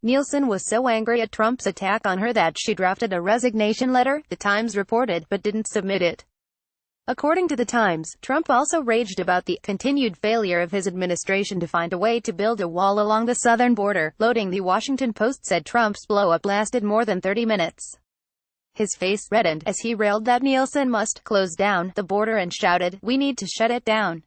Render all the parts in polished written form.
Nielsen was so angry at Trump's attack on her that she drafted a resignation letter, The Times reported, but didn't submit it. According to The Times, Trump also raged about the continued failure of his administration to find a way to build a wall along the southern border. Loading. The Washington Post said Trump's blow-up lasted more than 30 minutes. His face reddened as he railed that Nielsen must close down the border and shouted, "We need to shut it down.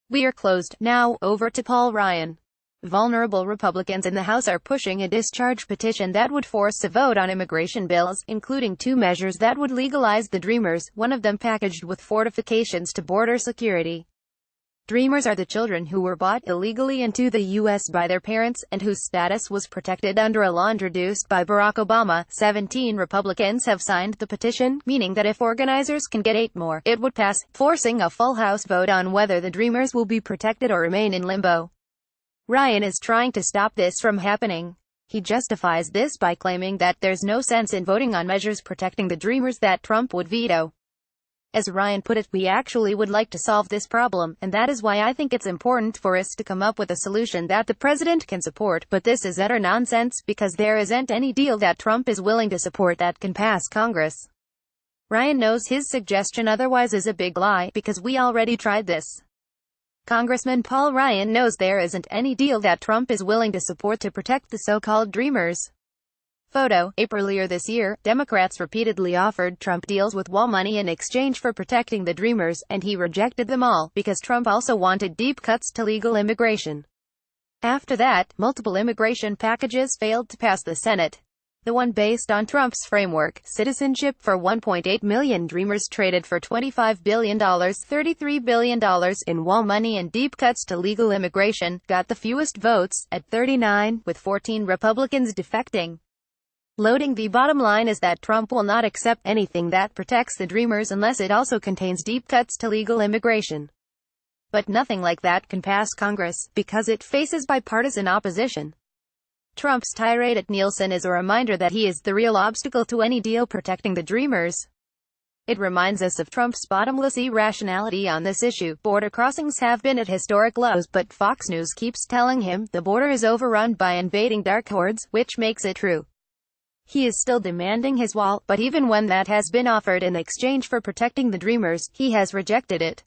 We are closed." Now, over to Paul Ryan. Vulnerable Republicans in the House are pushing a discharge petition that would force a vote on immigration bills, including two measures that would legalize the Dreamers, one of them packaged with fortifications to border security. Dreamers are the children who were bought illegally into the U.S. by their parents, and whose status was protected under a law introduced by Barack Obama. 17 Republicans have signed the petition, meaning that if organizers can get 8 more, it would pass, forcing a full House vote on whether the Dreamers will be protected or remain in limbo. Ryan is trying to stop this from happening. He justifies this by claiming that there's no sense in voting on measures protecting the Dreamers that Trump would veto. As Ryan put it, "We actually would like to solve this problem, and that is why I think it's important for us to come up with a solution that the president can support, but this is utter nonsense, because there isn't any deal that Trump is willing to support that can pass Congress." Ryan knows his suggestion otherwise is a big lie, because we already tried this. Congressman Paul Ryan knows there isn't any deal that Trump is willing to support to protect the so-called Dreamers. Photo. Earlier this year, Democrats repeatedly offered Trump deals with wall money in exchange for protecting the Dreamers, and he rejected them all, because Trump also wanted deep cuts to legal immigration. After that, multiple immigration packages failed to pass the Senate. The one based on Trump's framework, citizenship for 1.8 million Dreamers traded for $25 billion, $33 billion in wall money and deep cuts to legal immigration, got the fewest votes, at 39, with 14 Republicans defecting. Loading. The bottom line is that Trump will not accept anything that protects the Dreamers unless it also contains deep cuts to legal immigration. But nothing like that can pass Congress, because it faces bipartisan opposition. Trump's tirade at Nielsen is a reminder that he is the real obstacle to any deal protecting the Dreamers. It reminds us of Trump's bottomless irrationality on this issue. Border crossings have been at historic lows, but Fox News keeps telling him the border is overrun by invading dark hordes, which makes it true. He is still demanding his wall, but even when that has been offered in exchange for protecting the Dreamers, he has rejected it.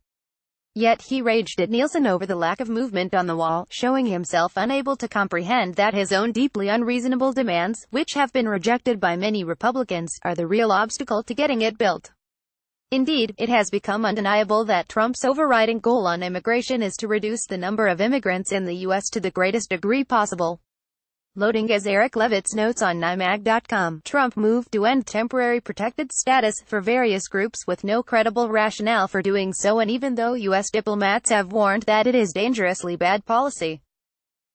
Yet he raged at Nielsen over the lack of movement on the wall, showing himself unable to comprehend that his own deeply unreasonable demands, which have been rejected by many Republicans, are the real obstacle to getting it built. Indeed, it has become undeniable that Trump's overriding goal on immigration is to reduce the number of immigrants in the U.S. to the greatest degree possible. Loading. As Eric Levitz notes on unmasked.com, Trump moved to end temporary protected status for various groups with no credible rationale for doing so, and even though U.S. diplomats have warned that it is dangerously bad policy.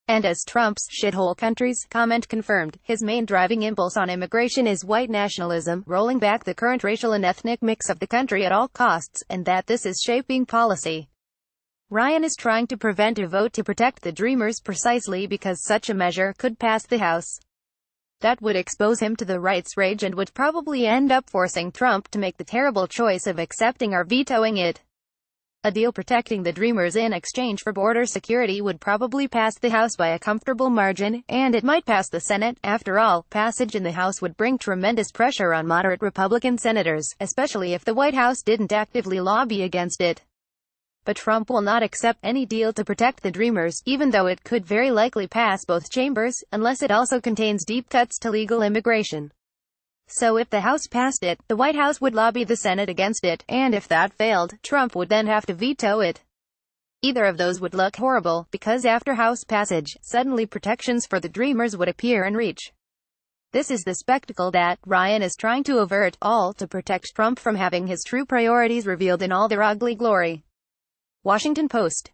And as Trump's shithole countries comment confirmed, his main driving impulse on immigration is white nationalism, rolling back the current racial and ethnic mix of the country at all costs, and that this is shaping policy. Ryan is trying to prevent a vote to protect the Dreamers precisely because such a measure could pass the House. That would expose him to the right's rage and would probably end up forcing Trump to make the terrible choice of accepting or vetoing it. A deal protecting the Dreamers in exchange for border security would probably pass the House by a comfortable margin, and it might pass the Senate. After all, passage in the House would bring tremendous pressure on moderate Republican senators, especially if the White House didn't actively lobby against it. But Trump will not accept any deal to protect the Dreamers, even though it could very likely pass both chambers, unless it also contains deep cuts to legal immigration. So if the House passed it, the White House would lobby the Senate against it, and if that failed, Trump would then have to veto it. Either of those would look horrible, because after House passage, suddenly protections for the Dreamers would appear in reach. This is the spectacle that Ryan is trying to avert, all to protect Trump from having his true priorities revealed in all their ugly glory. Washington Post.